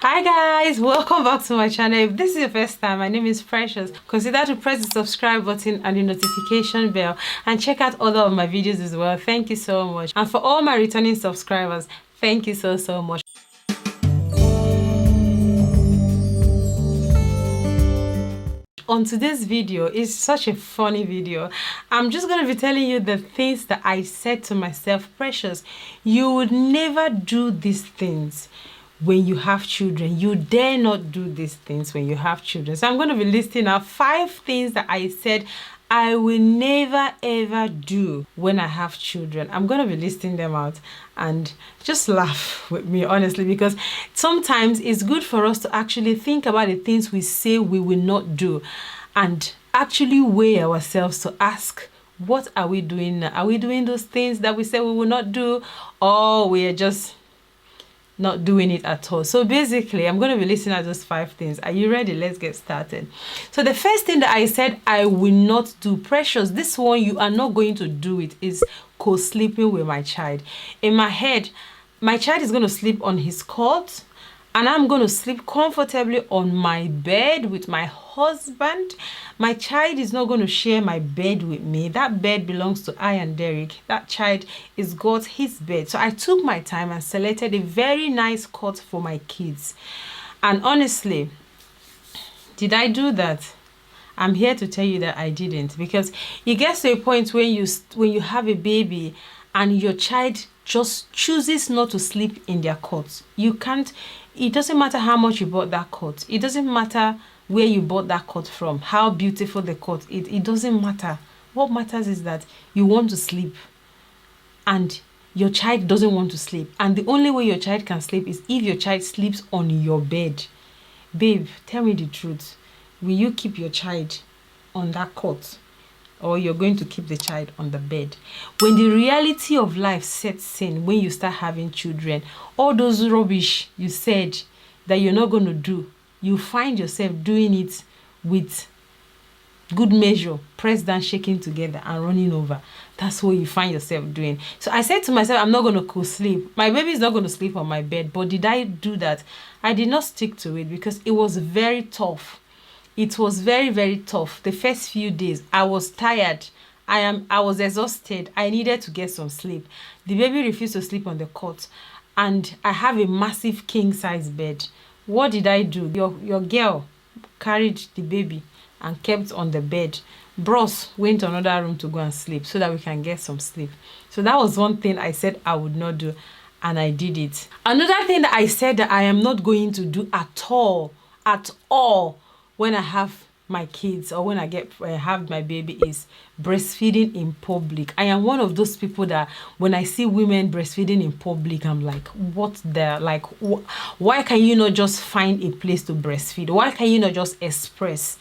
Hi guys, welcome back to my channel. If this is your first time, my name is Precious. Consider to press the subscribe button and the notification bell and check out other of my videos as well. Thank you so much. And for all my returning subscribers, thank you so much. On today's video is such a funny video. I'm just going to be telling you the things that I said to myself. Precious, you would never do these things when you have children. You dare not do these things when you have children. So I'm going to be listing out 5 things that I said I will never ever do when I have children. I'm going to be listing them out and just laugh with me, honestly, because sometimes it's good for us to actually think about the things we say we will not do and actually weigh ourselves to ask, what are we doing now? Are we doing those things that we said we will not do, or we are just not doing it at all? So basically, I'm going to be listing out those 5 things. Are you ready? Let's get started. So the first thing that I said I will not do, Precious, this one you are not going to do it, is co-sleeping with my child. In my head, my child is going to sleep on his cot and I'm going to sleep comfortably on my bed with my husband. My child is not going to share my bed with me. That bed belongs to I and Derrick. That child is got his bed. So I took my time and selected a very nice cot for my kids. And honestly, did I do that? I'm here to tell you that I didn't, because it gets to a point when you have a baby and your child just chooses not to sleep in their cot. You can't. It doesn't matter how much you bought that cot. It doesn't matter where you bought that cot from, how beautiful the cot. It doesn't matter. What matters is that you want to sleep and your child doesn't want to sleep. And the only way your child can sleep is if your child sleeps on your bed. Babe, tell me the truth. Will you keep your child on that cot, or you're going to keep the child on the bed? When the reality of life sets in, when you start having children, all those rubbish you said that you're not going to do, you find yourself doing it with good measure, pressed down, shaking together and running over. That's what you find yourself doing. So I said to myself, I'm not going to co-sleep. My baby is not going to sleep on my bed. But did I do that? I did not stick to it because it was very tough. It was very tough. The first few days, I was tired. I was exhausted. I needed to get some sleep. The baby refused to sleep on the cot. And I have a massive king size bed. What did I do? Your girl carried the baby and kept on the bed. Bros went to another room to go and sleep so that we can get some sleep. So that was one thing I said I would not do, and I did it. Another thing that I said that I am not going to do at all, when I have my kids or when I have my baby, is breastfeeding in public. I am one of those people that when I see women breastfeeding in public, I'm like, what the, like, why can you not just find a place to breastfeed? Why can you not just express?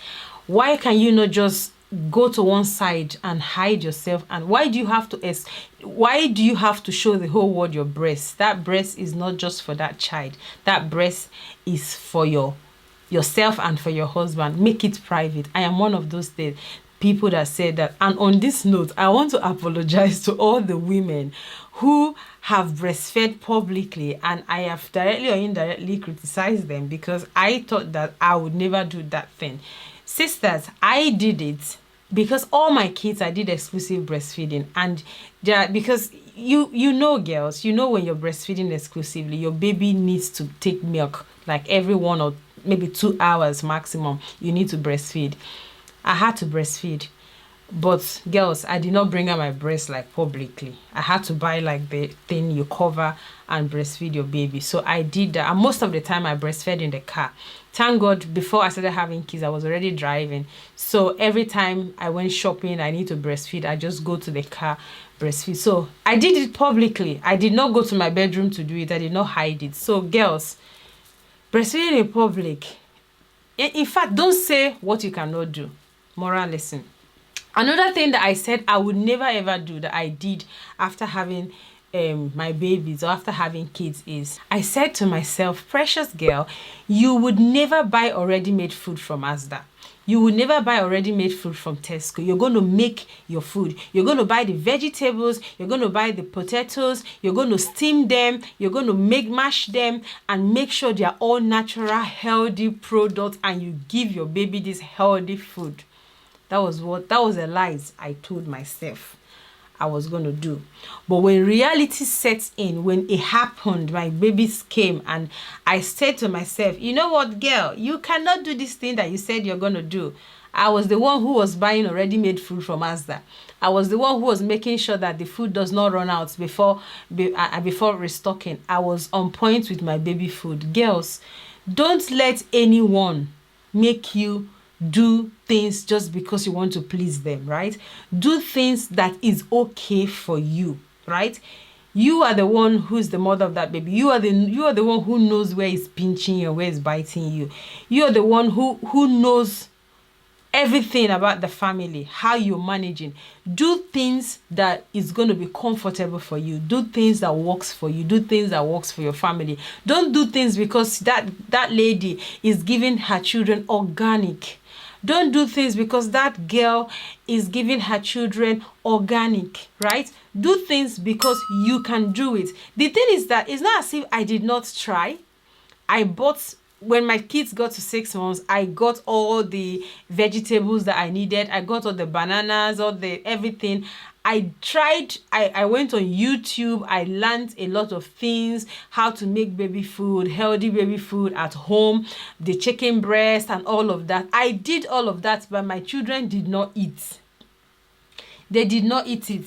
Why can you not just go to one side and hide yourself? And why do you have to show the whole world your breast? That breast is not just for that child. That breast is for yourself and for your husband. Make it private. I am one of those people that said that. And on this note, I want to apologize to all the women who have breastfed publicly, and I have directly or indirectly criticized them because I thought that I would never do that thing. Sisters, I did it because all my kids, I did exclusive breastfeeding. And because you know, girls, you know, when you're breastfeeding exclusively, your baby needs to take milk like every 1 or maybe 2 hours maximum. You need to breastfeed. I had to breastfeed, but girls, I did not bring out my breast like publicly. I had to buy like the thing you cover and breastfeed your baby. So I did that, and most of the time I breastfed in the car. Thank God, before I started having kids, I was already driving. So every time I went shopping, I need to breastfeed, I just go to the car, breastfeed. So I did it publicly. I did not go to my bedroom to do it. I did not hide it. So girls, breastfeeding in public, in fact, don't say what you cannot do. Moral lesson. Another thing that I said I would never ever do, that I did after having my babies or after having kids is I said to myself, precious girl, you would never buy already made food from Asda. You will never buy already made food from Tesco. You're going to make your food. You're going to buy the vegetables. You're going to buy the potatoes. You're going to steam them. You're going to mash them and make sure they are all natural, healthy products, and you give your baby this healthy food. That was a lies I told myself I was going to do. But when reality sets in, when it happened, my babies came, and I said to myself, you know what, girl, you cannot do this thing that you said you're going to do. I was the one who was buying already made food from Asda. I was the one who was making sure that the food does not run out before restocking. I was on point with my baby food. Girls, don't let anyone make you do things just because you want to please them, right? Do things that is okay for you, right? You are the one who's the mother of that baby. You are the one who knows where it's pinching you, where it's biting you. You are the one who knows everything about the family, how you're managing. Do things that is going to be comfortable for you. Do things that works for you. Do things that works for your family. Don't do things because that lady is giving her children organic. Don't do things because that girl is giving her children organic, right? Do things because you can do it. The thing is that it's not as if I did not try. When my kids got to 6 months, I got all the vegetables that I needed. I got all the bananas, everything. I tried, I went on YouTube. I learned a lot of things, how to make baby food, healthy baby food at home, the chicken breast and all of that. I did all of that, but my children did not eat. They did not eat it.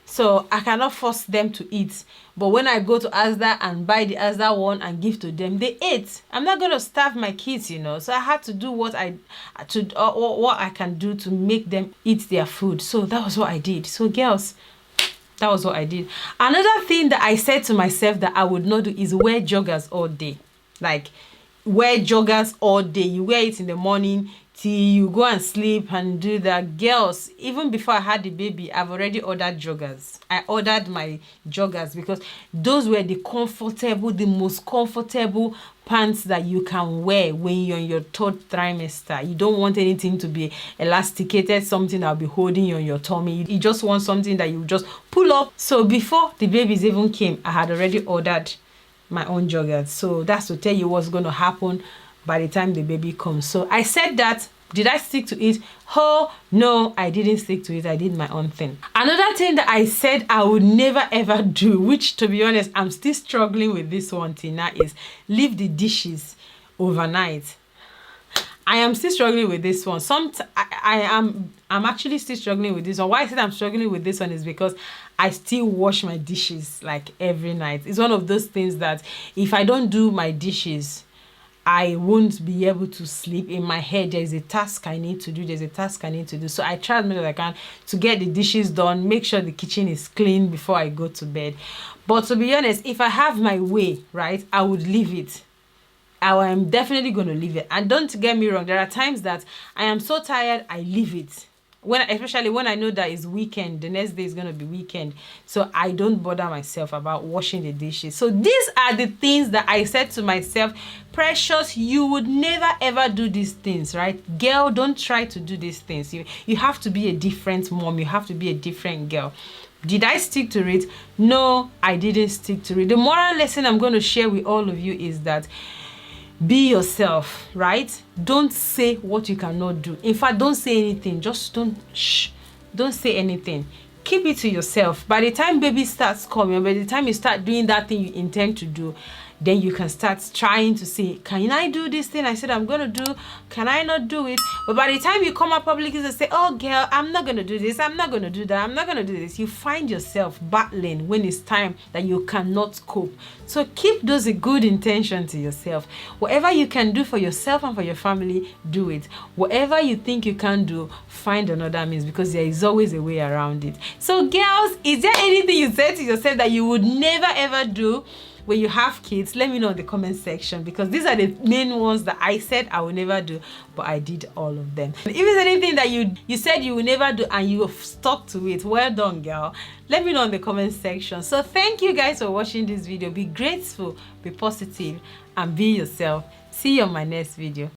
So I cannot force them to eat. But when I go to Asda and buy the Asda one and give to them, they ate. I'm not going to starve my kids, So I had to do what I can do to make them eat their food. So that was what I did. So girls, that was what I did. Another thing that I said to myself that I would not do is wear joggers all day. Like, wear joggers all day. You wear it in the morning till you go and sleep and do that. Girls, even before I had the baby, I've already ordered joggers. I ordered my joggers because those were the most comfortable pants that you can wear when you're in your third trimester. You don't want anything to be elasticated, something that'll be holding you on your tummy. You just want something that you just pull up. So before the babies even came, I had already ordered my own joggers. So that's to tell you what's going to happen by the time the baby comes. So I said that. Did I stick to it? Oh, no, I didn't stick to it. I did my own thing. Another thing that I said I would never ever do, which to be honest, I'm still struggling with this one, Tina, is leave the dishes overnight. I am still struggling with this one. I'm actually still struggling with this one. Why I said I'm struggling with this one is because I still wash my dishes like every night. It's one of those things that if I don't do my dishes, I won't be able to sleep. In my head, there's a task I need to do. So I try as much as I can to get the dishes done, make sure the kitchen is clean before I go to bed. But to be honest, if I have my way, right, I would leave it. I am definitely going to leave it. And don't get me wrong, there are times that I am so tired, I leave it. Especially when I know that it's weekend, the next day is going to be weekend. So I don't bother myself about washing the dishes. So these are the things that I said to myself, precious, you would never ever do these things, right? Girl, don't try to do these things. You have to be a different mom. You have to be a different girl. Did I stick to it? No, I didn't stick to it. The moral lesson I'm going to share with all of you is that be yourself, right? Don't say what you cannot do. In fact, don't say anything. Just don't say anything. Keep it to yourself. By the time baby starts coming, by the time you start doing that thing you intend to do, then you can start trying to say, can I do this thing I said I'm going to do? Can I not do it? But by the time you come up publicly and say, oh girl, I'm not going to do this, I'm not going to do that, I'm not going to do this, you find yourself battling when it's time that you cannot cope. So keep those good intentions to yourself. Whatever you can do for yourself and for your family, do it. Whatever you think you can do, find another means, because there is always a way around it. So girls, is there anything you said to yourself that you would never ever do? when you have kids, let me know in the comment section, because these are the main ones that I said I will never do, but I did all of them. If there's anything that you said you will never do and you have stuck to it, well done, girl. Let me know in the comment section. So thank you guys for watching this video. Be grateful, be positive, and be yourself. See you on my next video.